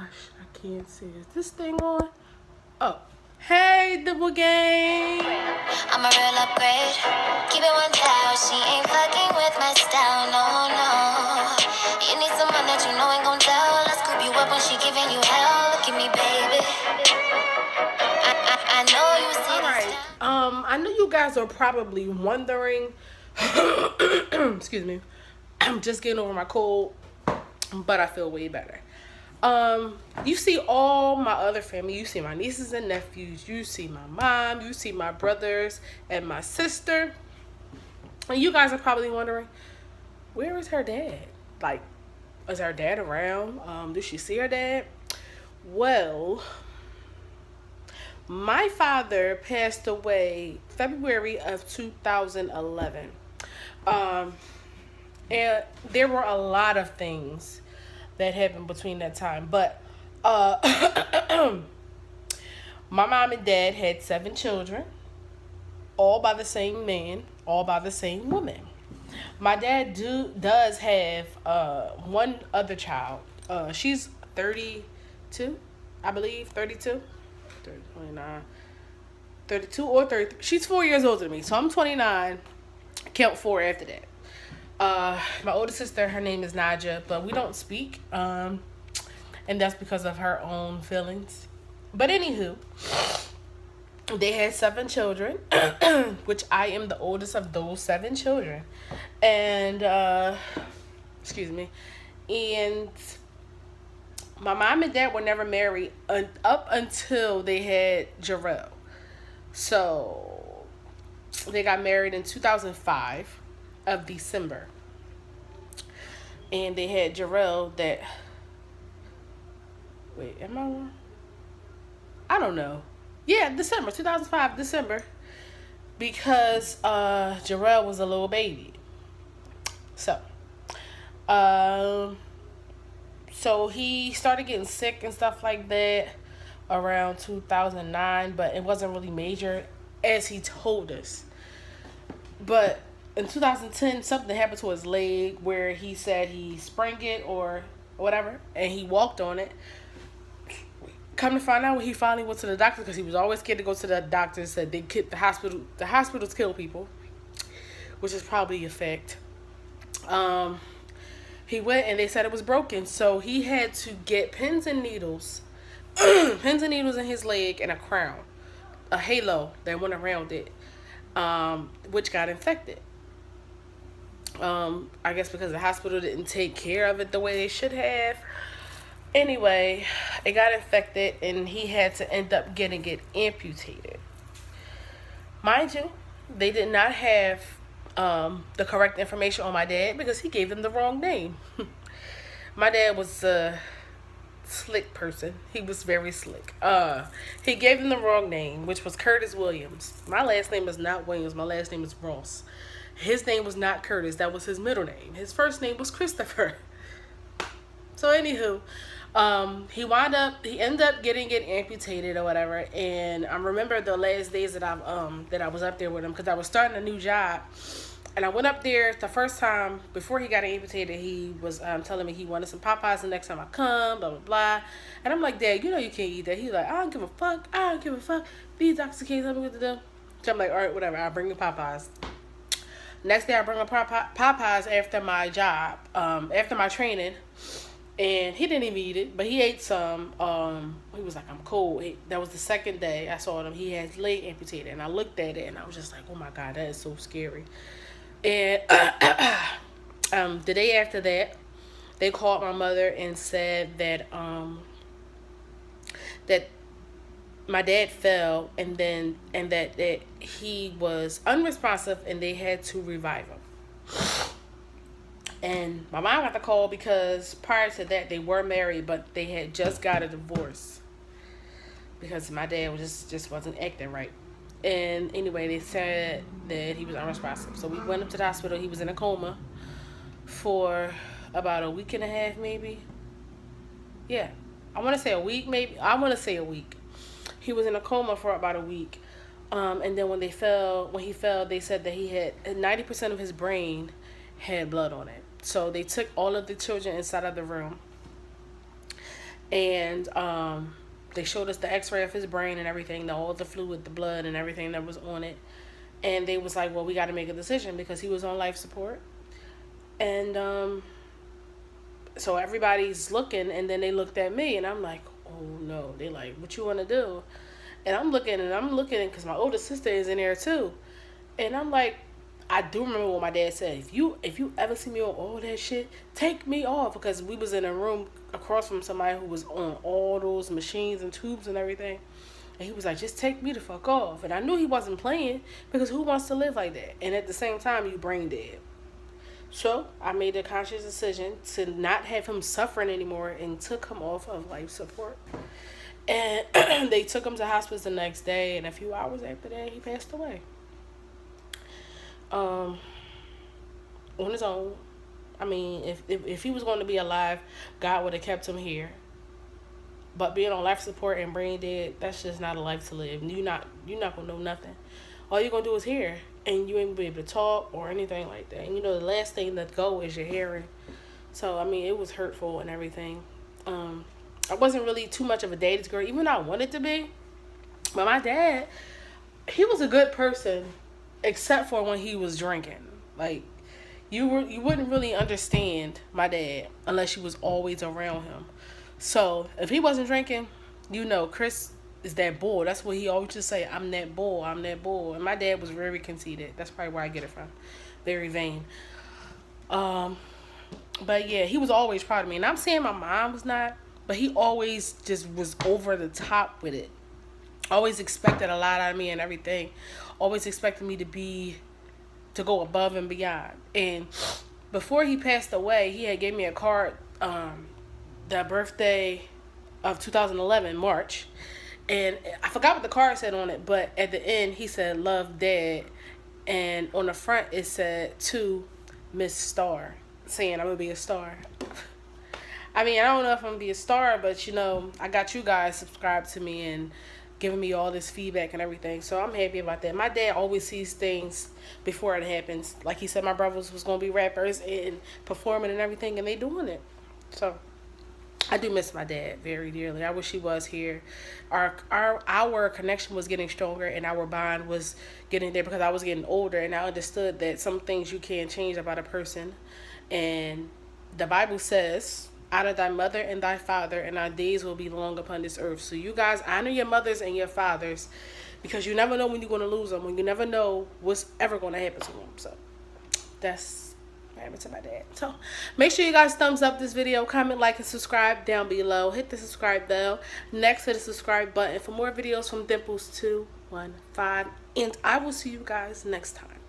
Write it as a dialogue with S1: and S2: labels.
S1: gosh, I can't see. Is this thing on? Oh. Hey, Dimple Gang.
S2: I'm a real upgrade. Keep it 1,000. She ain't fucking with my style, no, no. You need someone that you know ain't gon' tell. Let's scoop you up when she giving you hell. Look at me, baby. I know you see
S1: Alright. I know you guys are probably wondering. Excuse me. I'm just getting over my cold, but I feel way better. You see all my other family. You see my nieces and nephews. You see my mom. You see my brothers and my sister. And you guys are probably wondering, where is her dad? Like, is her dad around? Did she see her dad? Well, my father passed away February of 2011. And there were a lot of things that happened between that time. But my mom and dad had 7 children, all by the same man, all by the same woman. My dad does have one other child. She's 32, I believe, 32, 29, 32 or 30. She's 4 years older than me, so I'm 29. Count 4 after that. My older sister, her name is Naja, but we don't speak, and that's because of her own feelings. But anywho, they had 7 children, which I am the oldest of those 7 children, and excuse me, and my mom and dad were never married up until they had Jarrell. So they got married in 2005 of December, and they had Jarrell. That wait, am I wrong? I don't know. Yeah, December 2005, December, because Jarrell was a little baby. So, so he started getting sick and stuff like that around 2009, but it wasn't really major as he told us. But in 2010, something happened to his leg where he said he sprained it or whatever, and he walked on it. Come to find out, he finally went to the doctor because he was always scared to go to the doctor. Said they keep the hospital. The hospitals kill people, which is probably a fact. He went and they said it was broken, so he had to get pins and needles, pins and needles in his leg and a crown, a halo that went around it, which got infected. I guess because the hospital didn't take care of it the way they should have. Anyway, it got infected and he had to end up getting it amputated. Mind you, they did not have the correct information on my dad because he gave them the wrong name. My dad was a slick person. He was very slick. He gave them the wrong name, which was Curtis Williams. My last name is not Williams. My last name is Ross. His name was not Curtis. That was his middle name. His first name was Christopher. So anywho, he ended up getting it amputated or whatever. And I remember the last days that I was up there with him because I was starting a new job. And I went up there the first time before he got amputated. He was telling me he wanted some Popeyes the next time I come, blah, blah, blah. And I'm like, Dad, you know you can't eat that. He's like, I don't give a fuck. I don't give a fuck. These doctors can't tell me what to do. So I'm like, all right, whatever. I'll bring you Popeyes. Next day I bring him Popeyes after my job, after my training. And he didn't even eat it, but he ate some. He was like, I'm cold. That was the second day I saw him. He had his leg amputated. And I looked at it and I was just like, oh my God, that is so scary. And the day after that, they called my mother and said that that my dad fell and that he was unresponsive and they had to revive him. And my mom got the call because prior to that they were married, but they had just got a divorce because my dad was just wasn't acting right. And anyway, they said that he was unresponsive. So we went up to the hospital. He was in a coma for about a week and a half, maybe. Yeah, I want to say a week, maybe. I want to say a week. He was in a coma for about a week. And then when he fell, they said that he had 90% of his brain had blood on it. So they took all of the children inside of the room. And they showed us the x-ray of his brain and everything, all the fluid, the blood and everything that was on it. And they was like, well, we got to make a decision because he was on life support. And so everybody's looking, and then they looked at me, and I'm like, oh no. They like, what you want to do? And I'm looking because my older sister is in there too. And I'm like, I do remember what my dad said. If you ever see me on all that shit, take me off, because we was in a room across from somebody who was on all those machines and tubes and everything. And he was like, just take me the fuck off. And I knew he wasn't playing, because who wants to live like that? And at the same time, you brain dead. So I made a conscious decision to not have him suffering anymore and took him off of life support. And they took him to hospice the next day, and a few hours after that, he passed away. On his own. I mean, if he was going to be alive, God would have kept him here. But being on life support and brain dead, that's just not a life to live. You're not gonna know nothing. All you're gonna do is hear, and you ain't gonna be able to talk or anything like that. And the last thing that go is your hearing. So I mean, it was hurtful and everything. I wasn't really too much of a daddy's girl, even though I wanted to be. But my dad, he was a good person, except for when he was drinking. Like, you wouldn't really understand my dad unless you was always around him. So if he wasn't drinking, Chris is that bull. That's what he always just say. I'm that bull. I'm that bull. And my dad was very conceited. That's probably where I get it from. Very vain. But yeah, he was always proud of me. And I'm saying my mom was not, but he always just was over the top with it. Always expected a lot out of me and everything. Always expected me to go above and beyond. And before he passed away, he had gave me a card, that birthday of 2011, March. And I forgot what the card said on it, but at the end he said, "Love, Dad." And on the front it said, "To Miss Star," saying I'm gonna be a star. I mean, I don't know if I'm gonna be a star, but I got you guys subscribed to me and giving me all this feedback and everything, so I'm happy about that. My dad always sees things before it happens. Like he said, my brothers was gonna be rappers and performing and everything, and they doing it. So I do miss my dad very dearly. I wish he was here. Our connection was getting stronger, and our bond was getting there because I was getting older, and I understood that some things you can't change about a person. And the Bible says, "Honor thy mother and thy father, and our days will be long upon this earth." So you guys honor your mothers and your fathers, because you never know when you're going to lose them, when you never know what's ever going to happen to them. So that's what happened to my dad. So make sure you guys thumbs up this video, comment, like, and subscribe down below. Hit the subscribe bell next to the subscribe button for more videos from Dimples 215. And I will see you guys next time.